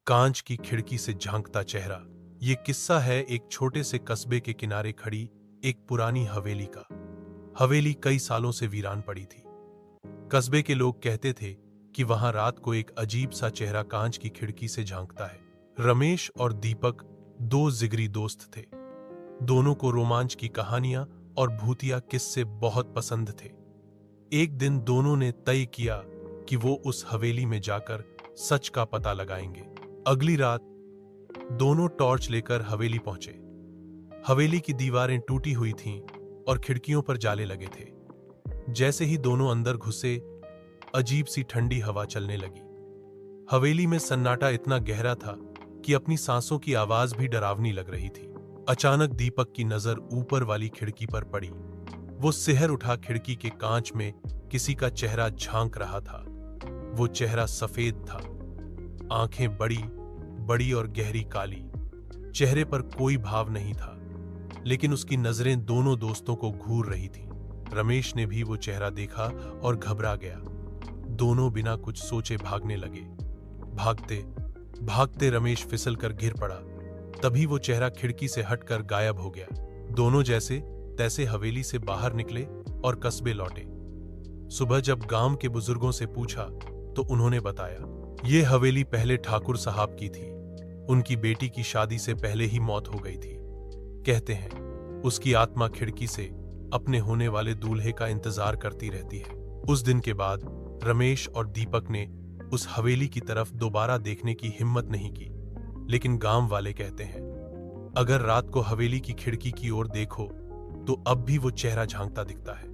कांच की खिड़की से झांकता चेहरा। ये किस्सा है एक छोटे से कस्बे के किनारे खड़ी एक पुरानी हवेली का। हवेली कई सालों से वीरान पड़ी थी। कस्बे के लोग कहते थे कि वहां रात को एक अजीब सा चेहरा कांच की खिड़की से झांकता है। रमेश और दीपक दो जिगरी दोस्त थे। दोनों को रोमांच की कहानियां और भूतिया किस्से बहुत पसंद थे। एक दिन दोनों ने तय किया कि वो उस हवेली में जाकर सच का पता लगाएंगे। अगली रात दोनों टॉर्च लेकर हवेली पहुंचे। हवेली की दीवारें टूटी हुई थीं और खिड़कियों पर जाले लगे थे। जैसे ही दोनों अंदर घुसे, अजीब सी ठंडी हवा चलने लगी। हवेली में सन्नाटा इतना गहरा था कि अपनी सांसों की आवाज भी डरावनी लग रही थी। अचानक दीपक की नजर ऊपर वाली खिड़की पर पड़ी। वो सिहर उठा। खिड़की के कांच में किसी का चेहरा झांक रहा था। वो चेहरा सफेद था, आंखें बड़ी बड़ी और गहरी काली। चेहरे पर कोई भाव नहीं था, लेकिन उसकी नजरें दोनों दोस्तों को घूर रही थीं। रमेश ने भी वो चेहरा देखा और घबरा गया। दोनों बिना कुछ सोचे भागने लगे। भागते भागते रमेश फिसल कर गिर पड़ा। तभी वो चेहरा खिड़की से हटकर गायब हो गया। दोनों जैसे तैसे हवेली से बाहर निकले और कस्बे लौटे। सुबह जब गांव के बुजुर्गों से पूछा तो उन्होंने बताया, ये हवेली पहले ठाकुर साहब की थी। उनकी बेटी की शादी से पहले ही मौत हो गई थी। कहते हैं उसकी आत्मा खिड़की से अपने होने वाले दूल्हे का इंतजार करती रहती है। उस दिन के बाद रमेश और दीपक ने उस हवेली की तरफ दोबारा देखने की हिम्मत नहीं की। लेकिन गांव वाले कहते हैं, अगर रात को हवेली की खिड़की की ओर देखो तो अब भी वो चेहरा झांकता दिखता है।